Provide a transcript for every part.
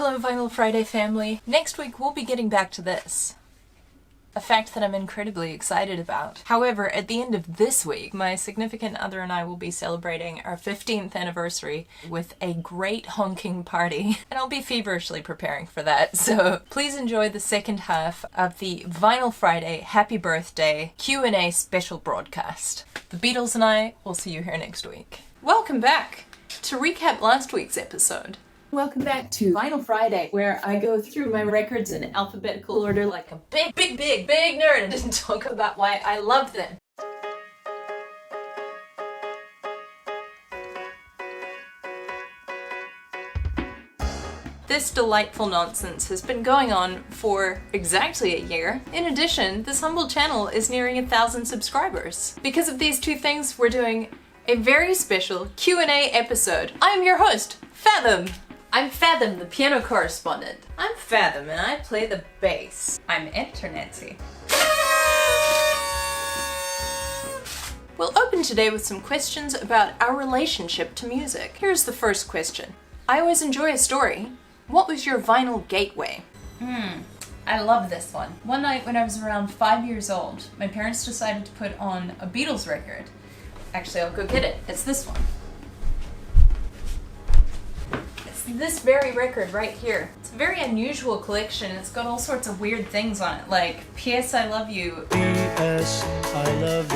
Hello Vinyl Friday family. Next week we'll be getting back to this. A fact that I'm incredibly excited about. However, at the end of this week, my significant other and I will be celebrating our 15th anniversary with a great honking party, and I'll be feverishly preparing for that, so please enjoy the second half of the Vinyl Friday Happy Birthday Q&A special broadcast. The Beatles and I will see you here next week. Welcome back! To recap last week's episode, welcome back to Vinyl Friday, where I go through my records in alphabetical order like a big nerd and didn't talk about why I love them. This delightful nonsense has been going on for exactly a year. In addition, this humble channel is nearing 1,000 subscribers. Because of these two things, we're doing a very special Q&A episode. I'm your host, Fathom. I'm Fathom, the piano correspondent. I'm Fathom, and I play the bass. I'm Internetsy. We'll open today with some questions about our relationship to music. Here's the first question. I always enjoy a story. What was your vinyl gateway? I love this one. One night when I was around 5 years old, my parents decided to put on a Beatles record. Actually, I'll go get it. It's this one. This very record right here. It's a very unusual collection. It's got all sorts of weird things on it, like P.S. I Love You. P.S. I Love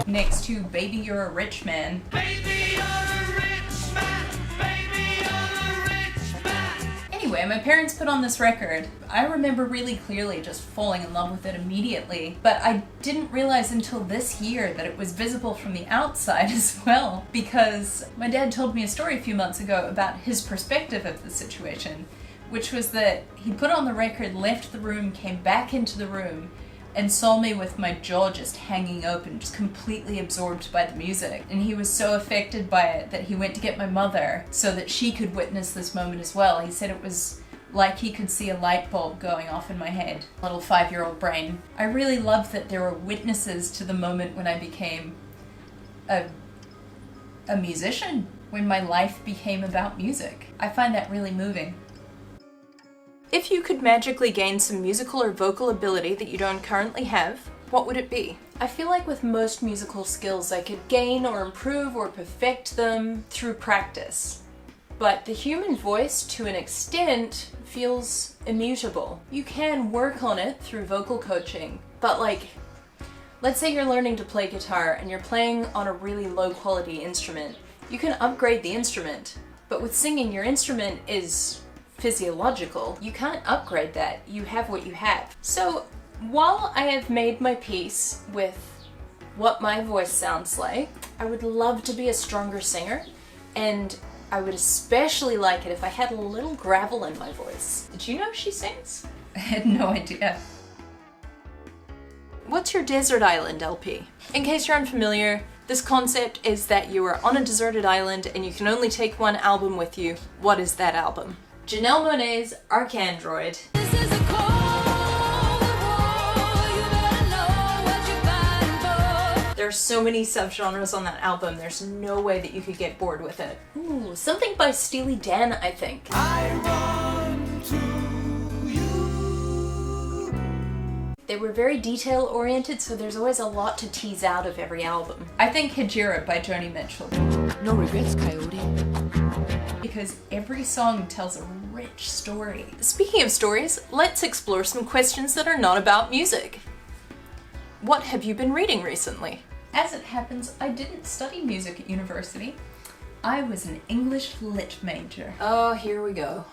You. Next to Baby You're a Rich Man. Baby, you're a rich man. Baby, you're a rich man. Anyway, my parents put on this record. I remember really clearly just falling in love with it immediately, but I didn't realize until this year that it was visible from the outside as well, because my dad told me a story a few months ago about his perspective of the situation, which was that he put on the record, left the room, came back into the room, and saw me with my jaw just hanging open, just completely absorbed by the music. And he was so affected by it that he went to get my mother so that she could witness this moment as well. He said it was like he could see a light bulb going off in my head. Little 5-year-old brain. I really love that there were witnesses to the moment when I became a musician, when my life became about music. I find that really moving. If you could magically gain some musical or vocal ability that you don't currently have, what would it be? I feel like with most musical skills I could gain or improve or perfect them through practice. But the human voice, to an extent, feels immutable. You can work on it through vocal coaching, but like, let's say you're learning to play guitar and you're playing on a really low quality instrument. You can upgrade the instrument, but with singing, your instrument is physiological. You can't upgrade that. You have what you have. So while I have made my peace with what my voice sounds like, I would love to be a stronger singer, and I would especially like it if I had a little gravel in my voice. Did you know she sings? I had no idea. What's your desert island LP? In case you're unfamiliar, this concept is that you are on a deserted island and you can only take one album with you. What is that album? Janelle Monáe's Arcandroid. There are so many subgenres on that album, there's no way that you could get bored with it. Ooh, something by Steely Dan, I think. I run to you. They were very detail-oriented, so there's always a lot to tease out of every album. I think Hejira by Joni Mitchell. No regrets, Coyote. Because every song tells a rich story. Speaking of stories, let's explore some questions that are not about music. What have you been reading recently? As it happens, I didn't study music at university. I was an English lit major. Oh, here we go.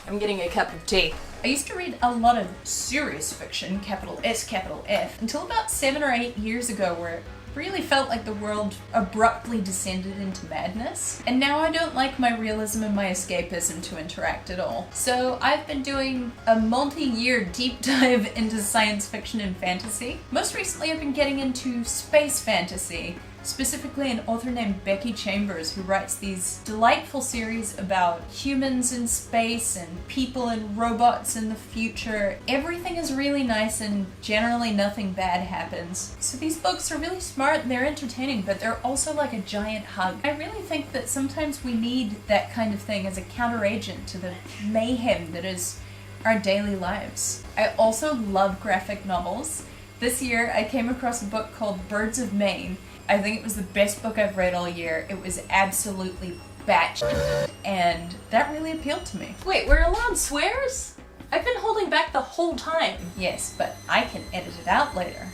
I'm getting a cup of tea. I used to read a lot of serious fiction, capital S, capital F, until about 7 or 8 years ago, where it really felt like the world abruptly descended into madness. And now I don't like my realism and my escapism to interact at all. So I've been doing a multi-year deep dive into science fiction and fantasy. Most recently I've been getting into space fantasy, specifically an author named Becky Chambers, who writes these delightful series about humans in space and people and robots in the future. Everything is really nice and generally nothing bad happens. So these books are really smart and they're entertaining, but they're also like a giant hug. I really think that sometimes we need that kind of thing as a counteragent to the mayhem that is our daily lives. I also love graphic novels. This year I came across a book called Birds of Maine. I think it was the best book I've read all year. It was absolutely batshit, and that really appealed to me. Wait, we're allowed swears? I've been holding back the whole time. Yes, but I can edit it out later.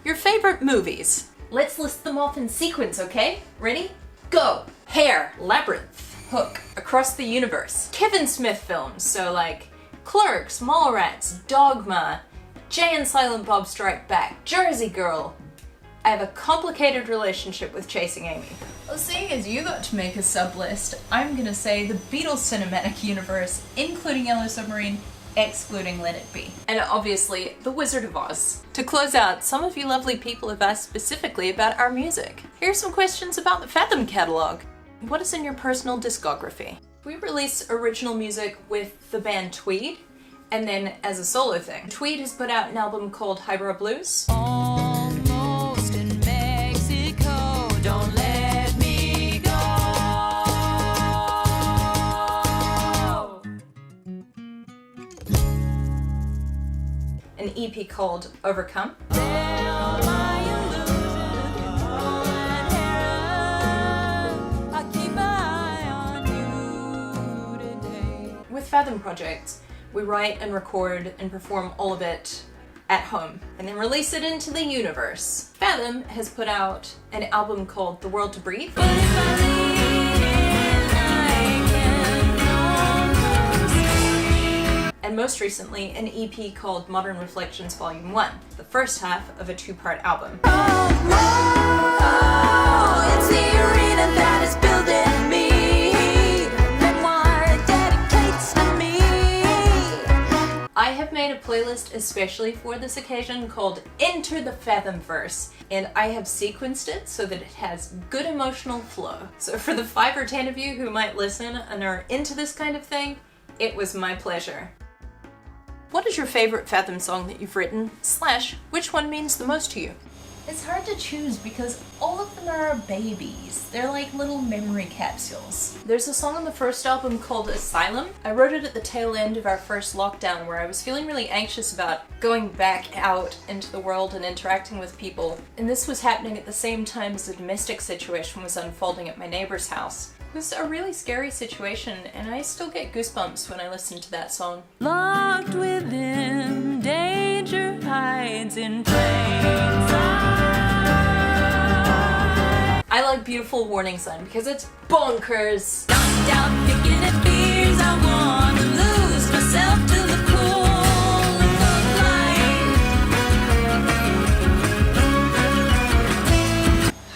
Your favorite movies? Let's list them off in sequence, okay? Ready? Go! Hair, Labyrinth, Hook, Across the Universe, Kevin Smith films, so like Clerks, Mallrats, Dogma, Jay and Silent Bob Strike Back, Jersey Girl. I have a complicated relationship with Chasing Amy. Well, seeing as you got to make a sub-list, I'm gonna say the Beatles cinematic universe, including Yellow Submarine, excluding Let It Be. And obviously, The Wizard of Oz. To close out, some of you lovely people have asked specifically about our music. Here's some questions about the Fathom catalog. What is in your personal discography? We release original music with the band Tweed, and then as a solo thing. Tweed has put out an album called Highbrow Blues. Almost in Mexico, don't let me go. An EP called Overcome. With Fathom projects, we write and record and perform all of it at home and then release it into the universe. Fathom has put out an album called The World to Breathe. And most recently, an EP called Modern Reflections Volume 1, the first half of a two-part album. It's the arena that is building me. I have made a playlist especially for this occasion called Enter the Fathomverse, and I have sequenced it so that it has good emotional flow. So for the 5 or 10 of you who might listen and are into this kind of thing, it was my pleasure. What is your favorite Fathom song that you've written, / which one means the most to you? It's hard to choose because all of them are babies. They're like little memory capsules. There's a song on the first album called Asylum. I wrote it at the tail end of our first lockdown where I was feeling really anxious about going back out into the world and interacting with people. And this was happening at the same time as a domestic situation was unfolding at my neighbor's house. It was a really scary situation, and I still get goosebumps when I listen to that song. Locked within, danger hides in plain sight. I like Beautiful Warning Sign because it's bonkers. Knocked out, picking at fears. I want to lose myself to the cool of light.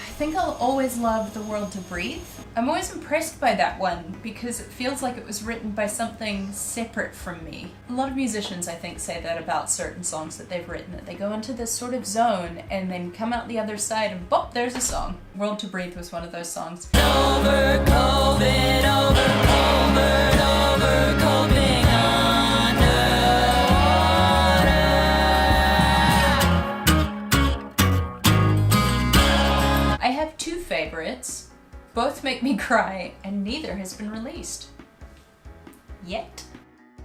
I think I'll always love The World to Breathe. I'm always impressed by that one because it feels like it was written by something separate from me. A lot of musicians, I think, say that about certain songs that they've written, that they go into this sort of zone and then come out the other side and bop, there's a song. World to Breathe was one of those songs. Over COVID, over coping underwater. I have 2 favorites. Both make me cry, and neither has been released. Yet.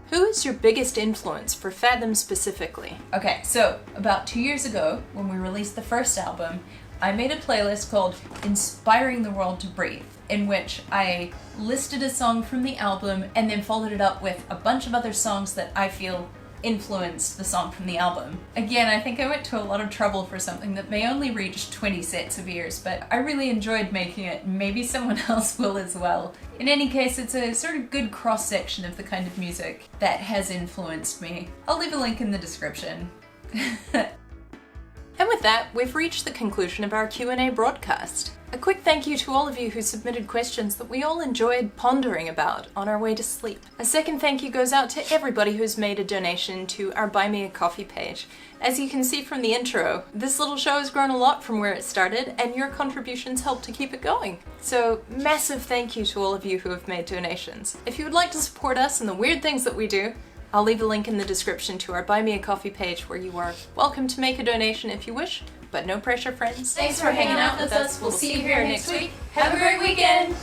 Who is your biggest influence for Fathom specifically? Okay, so about 2 years ago, when we released the first album, I made a playlist called Inspiring the World to Breathe, in which I listed a song from the album and then followed it up with a bunch of other songs that I feel influenced the song from the album. Again, I think I went to a lot of trouble for something that may only reach 20 sets of ears, but I really enjoyed making it. Maybe someone else will as well. In any case, it's a sort of good cross-section of the kind of music that has influenced me. I'll leave a link in the description. Have And with that, we've reached the conclusion of our Q&A broadcast. A quick thank you to all of you who submitted questions that we all enjoyed pondering about on our way to sleep. A second thank you goes out to everybody who's made a donation to our Buy Me a Coffee page. As you can see from the intro, this little show has grown a lot from where it started, and your contributions help to keep it going. So massive thank you to all of you who have made donations. If you would like to support us and the weird things that we do, I'll leave a link in the description to our Buy Me a Coffee page where you are welcome to make a donation if you wish, but no pressure, friends. Thanks for hanging out with us. We'll see you here next week. Have a great weekend!